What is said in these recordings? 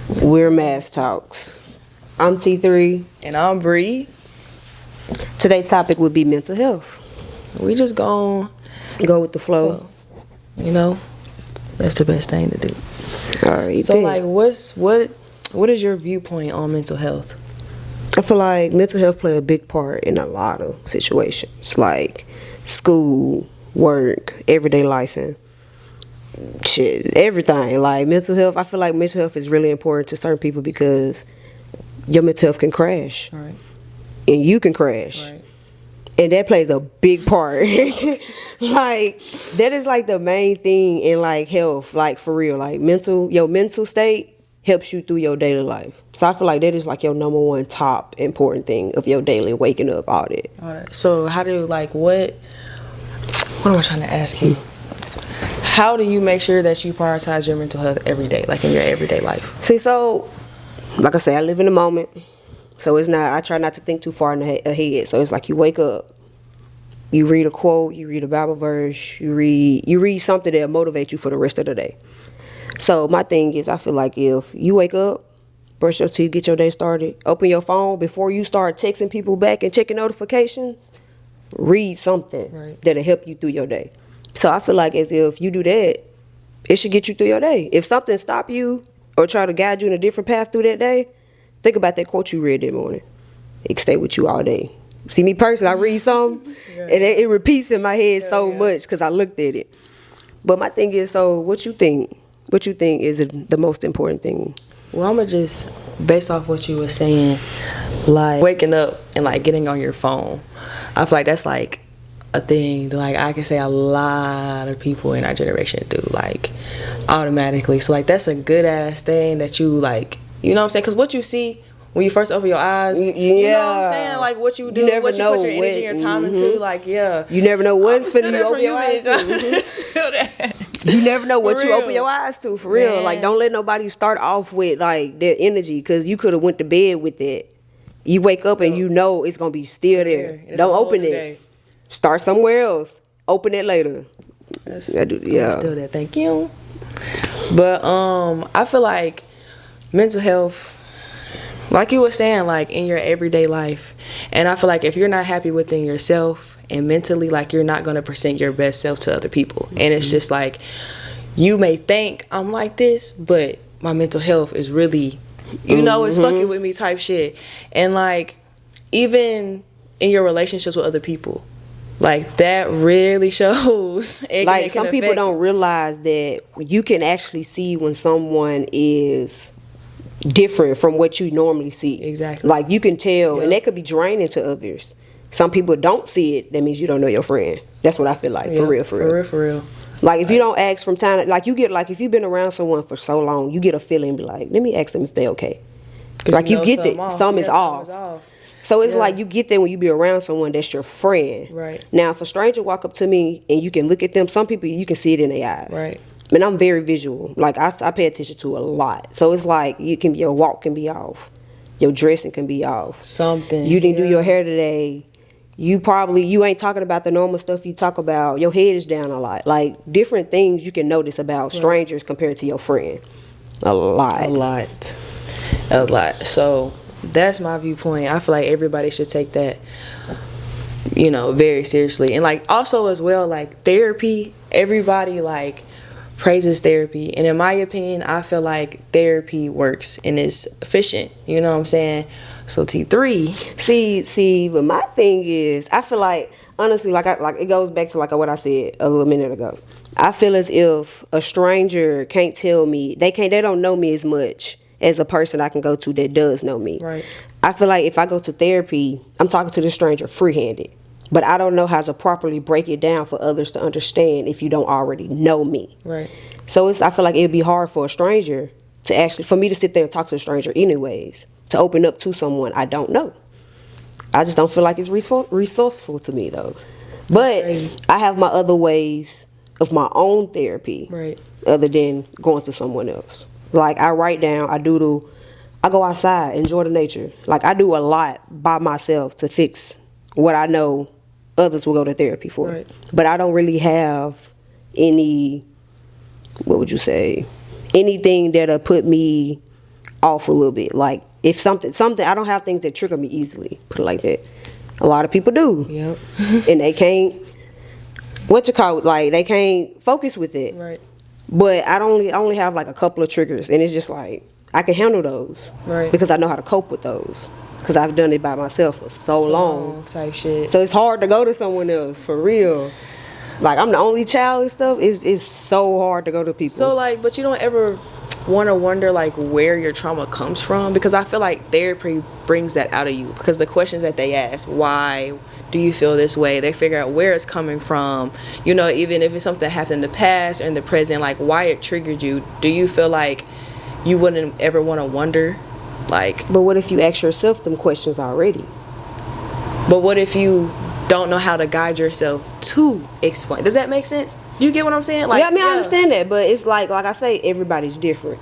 We're Masc Talks. I'm T3. And I'm Brii. Today's topic would be mental health. We just gon' Go with the flow. You know, that's the best thing to do. All right. So, like, what is your viewpoint on mental health? I feel like mental health play a big part in a lot of situations, like school, work, everyday life, and shit, everything. Like mental health, I feel like mental health is really important to certain people because your mental health can crash, Right. and you can crash. Right. And that plays a big part. Like, that is like the main thing in like health, like for real. Like your mental state helps you through your daily life. So I feel like that is like your number one top important thing of your daily waking up, all that. All right. So, how do what am I trying to ask you? How do you make sure that you prioritize your mental health every day, like in your everyday life? See, so like I say, I live in the moment. So it's not, I try not to think too far ahead. So it's like you wake up, you read a quote, you read a Bible verse, you read something that'll motivate you for the rest of the day. So my thing is, I feel like if you wake up, brush your teeth, get your day started, open your phone before you start texting people back and checking notifications, read something that'll help you through your day. So I feel like as if you do that, it should get you through your day. If something stop you or try to guide you in a different path through that day, think about that quote you read that morning. It can stay with you all day. See, me personally, I read something, and it repeats in my head so much because I looked at it. But my thing is, so what you think? What you think is the most important thing? Well, I'm going to just, based off what you were saying, like waking up and like getting on your phone, I feel like that's like a thing that like I can say a lot of people in our generation do, like automatically. So like that's a good ass thing that you like, you know what I'm saying? Because what you see when you first open your eyes, you know what I'm saying? Like what you do, what you put your energy and your time into, like you never know what's finna you open your eyes to. You never know what you open your eyes to, for real. Like don't let nobody start off with like their energy, because you could have went to bed with that. You wake up and you know it's gonna be still there. Don't open it. Start somewhere else. Open it later. Still there. Thank you. But I feel like mental health, like you were saying, like in your everyday life, and I feel like if you're not happy within yourself and mentally, like you're not gonna present your best self to other people. And it's just like you may think I'm like this, but my mental health is really, you know, it's fucking with me type shit. And like even in your relationships with other people, like that really shows. Like some people don't realize that you can actually see when someone is different from what you normally see. Exactly. Like you can tell, and that could be draining to others. Some people don't see it. That means you don't know your friend. That's what I feel like. For real. Like if you don't ask from time, like you get, like if you've been around someone for so long, you get a feeling, be like, let me ask them if they okay. Like you get that something is off. So it's like you get there when you be around someone that's your friend. Right. Now, if a stranger walk up to me and you can look at them, some people you can see it in their eyes. Right. And I'm very visual. Like I pay attention to a lot. So it's like your walk can be off, your dressing can be off. Something. You didn't do your hair today. You ain't talking about the normal stuff you talk about. Your head is down a lot. Like different things you can notice about strangers compared to your friend. A lot. So that's my viewpoint. I feel like everybody should take that, you know, very seriously. And like also as well, like therapy, everybody like praises therapy, and in my opinion, I feel like therapy works and is efficient. You know what I'm saying? So T3. See, but my thing is, I feel like honestly, like it goes back to like what I said a little minute ago. I feel as if a stranger can't tell me, they don't know me as much as a person I can go to that does know me. Right. I feel like if I go to therapy, I'm talking to the stranger free-handed. But I don't know how to properly break it down for others to understand if you don't already know me. Right. So I feel like it'd be hard for a stranger to actually, for me to sit there and talk to a stranger anyways, to open up to someone I don't know. I just don't feel like it's resourceful to me though. But I have my other ways of my own therapy, other than going to someone else. Like I write down, I doodle, I go outside, enjoy the nature. Like I do a lot by myself to fix what I know others will go to therapy for. Right. But I don't really have any, what would you say, anything that'll put me off a little bit. Like if something I don't have things that trigger me easily. Put it like that. A lot of people do. Yep. And they can't they can't focus with it. Right. But I only have like a couple of triggers, and it's just like I can handle those. Right. Because I know how to cope with those. Because I've done it by myself for so long. Type shit. So it's hard to go to someone else, for real. Like, I'm the only child and stuff. It's so hard to go to people. So, like, but you don't ever want to wonder, like, where your trauma comes from? Because I feel like therapy brings that out of you. Because the questions that they ask, why do you feel this way? They figure out where it's coming from. You know, even if it's something that happened in the past or in the present, like, why it triggered you. Do you feel like you wouldn't ever want to wonder? Like, but what if you ask yourself them questions already? But what if you don't know how to guide yourself to explain? Does that make sense? Do you get what I'm saying? Like, yeah, I mean, I understand that, but it's like I say, everybody's different.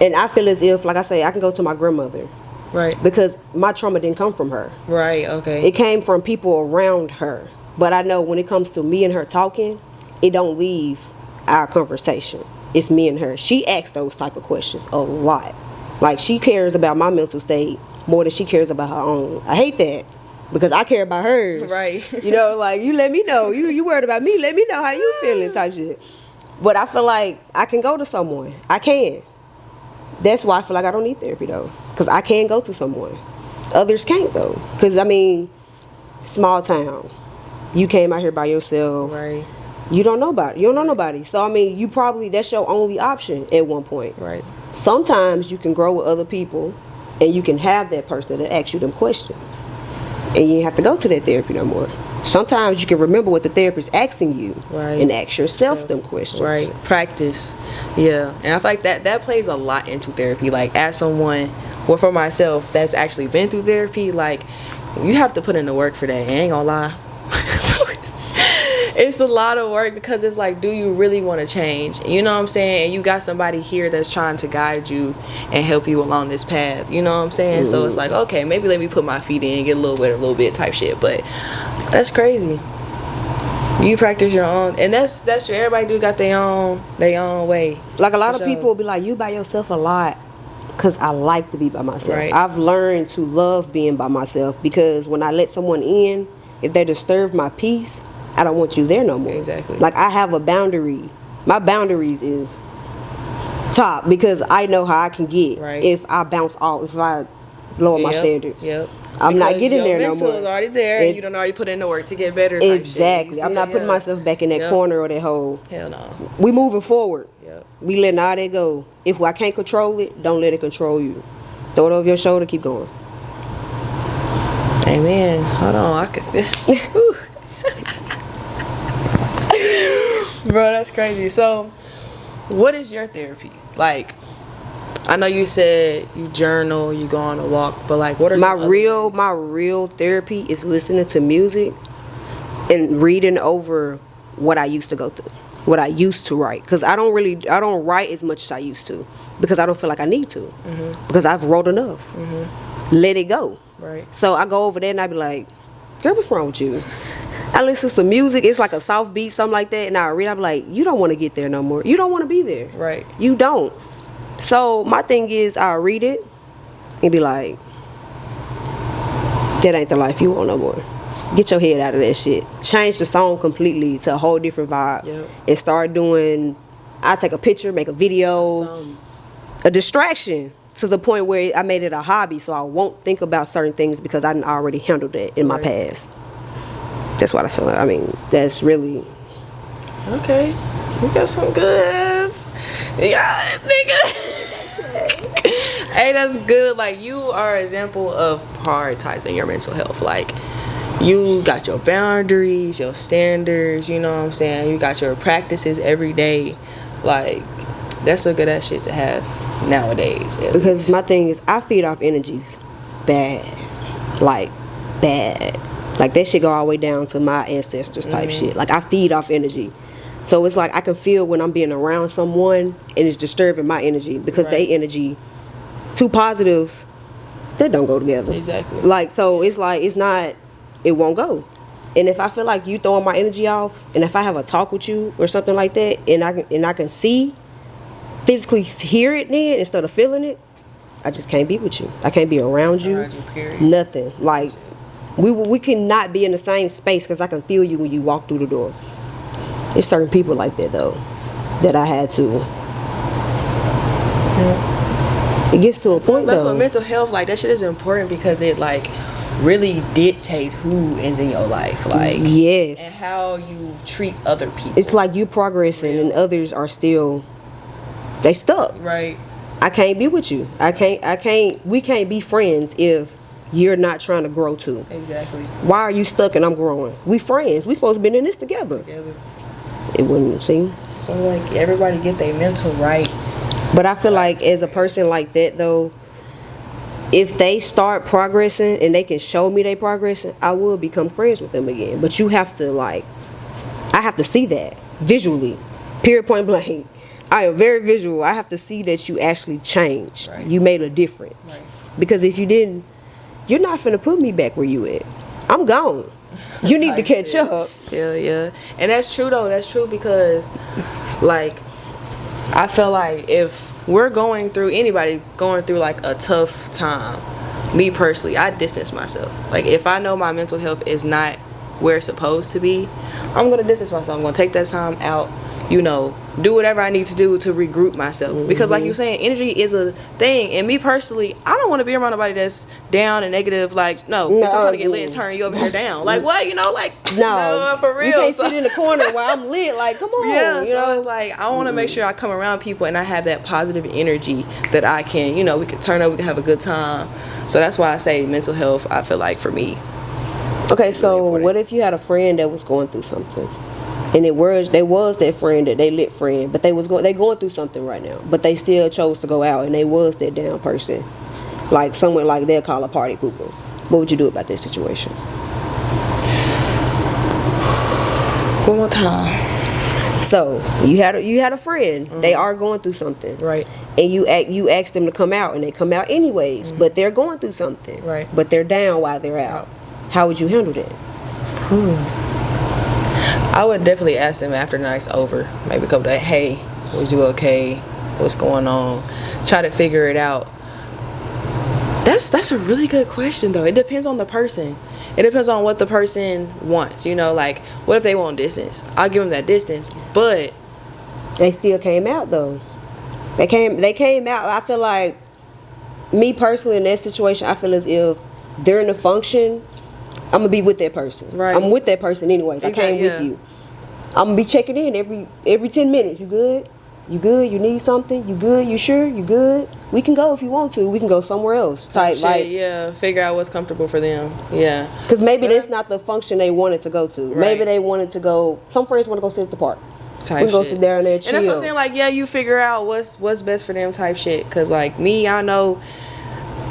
And I feel as if, like I say, I can go to my grandmother. Right. Because my trauma didn't come from her. Right, okay. It came from people around her. But I know when it comes to me and her talking, it don't leave our conversation. It's me and her. She asks those type of questions a lot. Like, she cares about my mental state more than she cares about her own. I hate that. Because I care about hers. Right. You know, like, you let me know. You worried about me. Let me know how you feeling type shit. But I feel like I can go to someone. I can. That's why I feel like I don't need therapy, though. Because I can go to someone. Others can't, though. Because, I mean, small town. You came out here by yourself. Right. You don't know nobody. So, I mean, you probably, that's your only option at one point. Right. Sometimes you can grow with other people and you can have that person that asks you them questions. And you ain't have to go to that therapy no more. Sometimes you can remember what the therapist asking you, right, and ask yourself them questions. Right. Practice. Yeah. And I feel like that plays a lot into therapy. Like, as someone, well, for myself, that's actually been through therapy, like, you have to put in the work for that. I ain't gonna lie. It's a lot of work, because it's like, do you really want to change? You know what I'm saying? And you got somebody here that's trying to guide you and help you along this path. You know what I'm saying? Mm-hmm. So it's like, okay, maybe let me put my feet in, get a little bit type shit. But that's crazy. You practice your own, and that's true. Everybody do got their own way. Like, a lot of people will be like, you by yourself a lot. Because I like to be by myself. Right. I've learned to love being by myself, because when I let someone in, if they disturb my peace, I don't want you there no more. Exactly. Like, I have a boundary. My boundaries is top, because I know how I can get if I bounce off, if I lower my standards. Yep. I'm not getting there no more. Your mental is already there, and you done already put in the work to get better. Exactly. I'm not putting myself back in that corner or that hole. Hell no. We moving forward. Yep. We letting all that go. If I can't control it, don't let it control you. Throw it over your shoulder, keep going. Amen. Hold on, I can feel. Bro, that's crazy. So, what is your therapy? Like, I know you said you journal, you go on a walk, but like, what are my real therapy is listening to music and reading over what I used to go through, what I used to write. Because I don't write as much as I used to, because I don't feel like I need to. Mm-hmm. Because I've wrote enough. Mm-hmm. Let it go. Right. So I go over there and I be like, girl, what's wrong with you? I listen to some music, it's like a soft beat, something like that, and I read, I'm like, you don't want to get there no more. You don't want to be there. Right. You don't. So my thing is, I'll read it and be like, that ain't the life you want no more. Get your head out of that shit. Change the song completely to a whole different vibe. Yep. And start doing, I take a picture, make a video, a distraction, to the point where I made it a hobby, so I won't think about certain things, because I already handled it in my past. That's what I feel like. I mean, that's really... Okay. You got some good ass. Yeah, nigga. Hey, that's good. Like, you are an example of prioritizing your mental health. Like, you got your boundaries, your standards, you know what I'm saying? You got your practices every day. Like, that's a good ass shit to have nowadays. Because my thing is, I feed off energies bad. Like, bad. Like, that shit go all the way down to my ancestors type shit. Like, I feed off energy. So it's like I can feel when I'm being around someone and it's disturbing my energy, because they energy, two positives, that don't go together. Exactly. Like, so it's like, it's not, it won't go. And if I feel like you throwing my energy off, and if I have a talk with you or something like that, and I can see, physically hear it then instead of feeling it, I just can't be with you. I can't be around you. Period. Nothing. Like we cannot be in the same space because I can feel you when you walk through the door. There's certain people like that though, that I had to. It gets to a point That's though. what mental health, like, that shit is important because it, like, really dictates who is in your life, like, yes, and how you treat other people. It's like you progressing and others are still, they stuck. Right. I can't be with you. We can't be friends if you're not trying to grow too. Exactly. Why are you stuck and I'm growing? We friends. We supposed to be in this together. It wouldn't seem. So, like, everybody get their mental right. But I feel like as a person like that though, if they start progressing and they can show me they progressing, I will become friends with them again. But you have to, like, I have to see that visually, period, point blank. I am very visual. I have to see that you actually changed. Right. You made a difference. Right. Because if you didn't, you're not finna put me back where you at. I'm gone. You need to catch up. Hell yeah. And that's true though. That's true because, like, I feel like if we're going through, anybody going through like a tough time, me personally, I distance myself. Like, if I know my mental health is not where it's supposed to be, I'm gonna distance myself. I'm gonna take that time out, you know, do whatever I need to do to regroup myself. Because like you were saying, energy is a thing. And me personally, I don't want to be around nobody that's down and negative. Like, no, bitch, I'm trying to get lit and turn you over here down. Like, what? You know, like, no, for real. You can't sit in the corner while I'm lit. Like, come on. Yeah, you so know? it's like, I want to make sure I come around people and I have that positive energy that I can, you know, we can turn up, we can have a good time. So that's why I say mental health, I feel like, for me. Okay, so really, what if you had a friend that was going through something? And they was that friend, that they lit friend, but they going through something right now, but they still chose to go out, and they was that down person, like someone like they'll call a party pooper. What would you do about this situation? One more time. So you had a friend. Mm-hmm. They are going through something, right? And you ask them to come out, and they come out anyways. Mm-hmm. But they're going through something, right? But they're down while they're out. How would you handle that? I would definitely ask them after the night's over, maybe a couple days, hey, was you okay? What's going on? Try to figure it out. That's a really good question though. It depends on the person. It depends on what the person wants, you know, like, what if they want distance? I'll give them that distance, but they still came out though. They came out. I feel like, me personally in that situation, I feel as if during the function, I'm gonna be with that person. Right. I'm with that person anyways. Exactly, I came with you. I'm gonna be checking in every 10 minutes. You good? You good? You need something? You good? You sure? You good? We can go if you want to. We can go somewhere else. Type shit, like, yeah. Figure out what's comfortable for them. Yeah. Because maybe that's not the function they wanted to go to. Right. Maybe they wanted to go. Some friends want to go sit at the park. We go sit down there, chill. And that's what I'm saying. Like, yeah, you figure out what's best for them. Type shit. Because like me, I know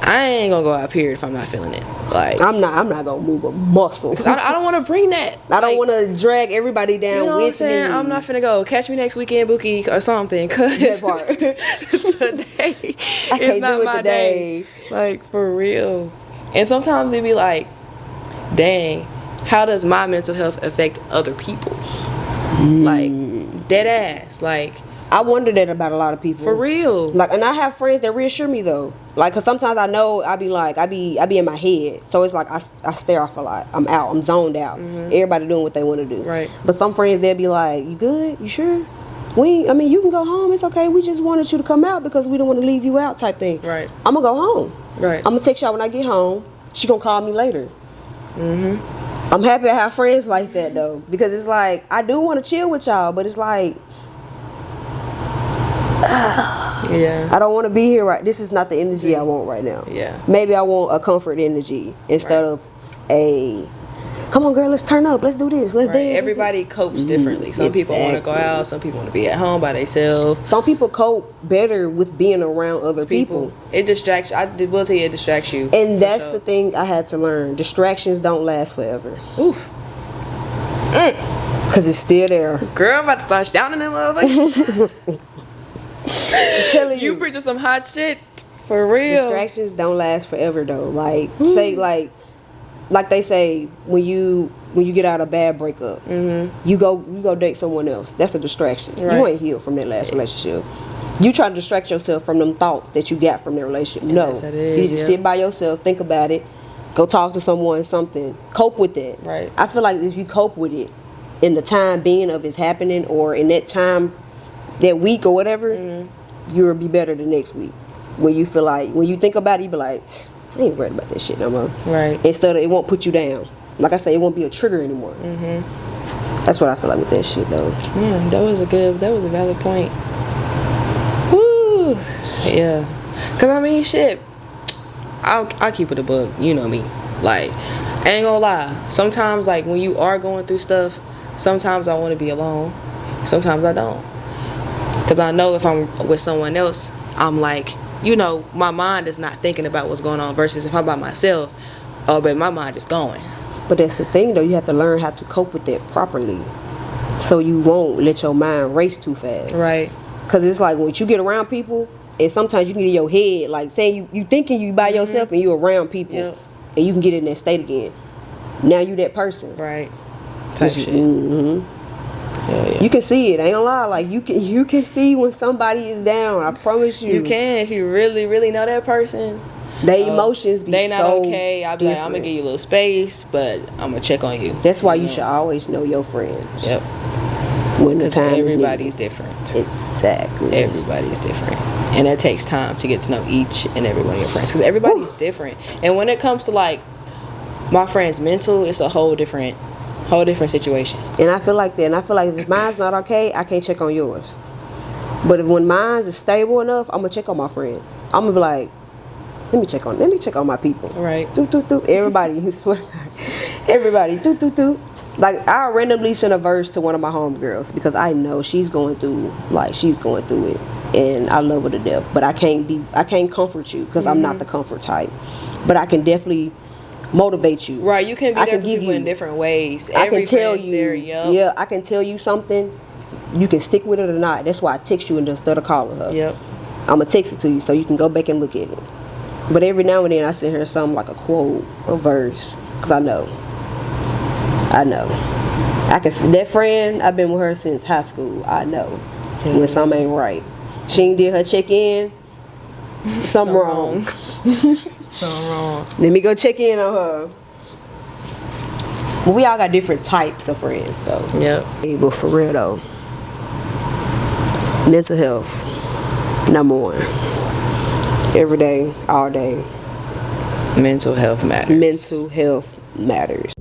I ain't gonna go out period if I'm not feeling it. Like, I'm not gonna move a muscle. Because I don't want to bring that. I don't want to drag everybody down, you know, with me. I'm not finna go. Catch me next weekend, Bookie, or something. Cause today is not my day. Like, for real. And sometimes it be like, dang, how does my mental health affect other people? Like, dead ass. Like, I wonder that about a lot of people. For real. Like, and I have friends that reassure me though. Like, cause sometimes I know I be in my head. So it's like I stare off a lot. I'm out. I'm zoned out. Mm-hmm. Everybody doing what they want to do. Right. But some friends, they'll be like, "You good? You sure? You can go home. It's okay. We just wanted you to come out because we don't want to leave you out," type thing. Right. I'm gonna go home. Right. I'm gonna text y'all when I get home. She gonna call me later. Mm-hmm. I'm happy to have friends like that though, because it's like I do want to chill with y'all, but it's like. Yeah. I don't want to be here right. This is not the energy I want right now. Yeah. Maybe I want a comfort energy instead of a, come on girl, let's turn up, let's do this, let's dance. Everybody copes differently. Some people want to go out, some people want to be at home by themselves. Some people cope better with being around other people. It distracts. I will tell you, it distracts you. And that's the thing I had to learn. Distractions don't last forever. Oof. Cause it's still there. Girl, I'm about to start shouting in motherfucker. I'm telling you, preaching some hot shit for real. Distractions don't last forever though. Like say like they say when you get out of a bad breakup, you go date someone else. That's a distraction. Right. You ain't healed from that last relationship. You try to distract yourself from them thoughts that you got from their relationship. No, you just sit by yourself, think about it, go talk to someone, something, cope with it. Right. I feel like if you cope with it in the time being of it's happening, or in that time, that week or whatever, you'll be better the next week. When you feel like, when you think about it, you be like, I ain't worried about that shit no more. Right. Instead of, it won't put you down. Like I say, it won't be a trigger anymore. That's what I feel like with that shit though. Yeah, that was a valid point. Woo. Yeah. Cause I mean, shit. I'll keep it a book. You know me. Like, I ain't gonna lie. Sometimes, like, when you are going through stuff, sometimes I want to be alone. Sometimes I don't. Cause I know if I'm with someone else, I'm like, you know, my mind is not thinking about what's going on. Versus if I'm by myself, oh, but my mind is going. But that's the thing though. You have to learn how to cope with that properly, so you won't let your mind race too fast. Right. Cause it's like once you get around people, and sometimes you can get in your head, like saying you thinking you by yourself and you around people, and you can get in that state again. Now you that person. Right. Type shit. Yeah. You can see it. I ain't gonna lie. Like you can see when somebody is down. I promise you. You can if you really, really know that person. Their emotions be they not so okay. I'll be like, I'm gonna give you a little space, but I'm gonna check on you. That's why you should always know your friends. Yep. When the time everybody's different. Exactly. Everybody's different, and it takes time to get to know each and every one of your friends because everybody's different. And when it comes to like my friend's mental, it's a whole different situation. And I feel like that. And I feel like if mine's not okay, I can't check on yours. But when mine's is stable enough, I'm gonna check on my friends. I'm gonna be like, let me check on my people. Right. Everybody. Everybody. Like, I'll randomly send a verse to one of my homegirls because I know she's going through it, and I love her to death. But I can't comfort you because I'm not the comfort type. But I can definitely motivate you. Right. You can be there for people in different ways. I can tell you. Yeah, I can tell you something. You can stick with it or not. That's why I text you instead of calling her. Yep. I'm gonna text it to you so you can go back and look at it. But every now and then I send her something like a quote, a verse, because I know. That friend, I've been with her since high school. I know when something ain't right. She ain't did her check in. Something wrong. Something wrong. Let me go check in on her. But we all got different types of friends though. Yep. But for real though, mental health, number one. Every day, all day. Mental health matters. Mental health matters.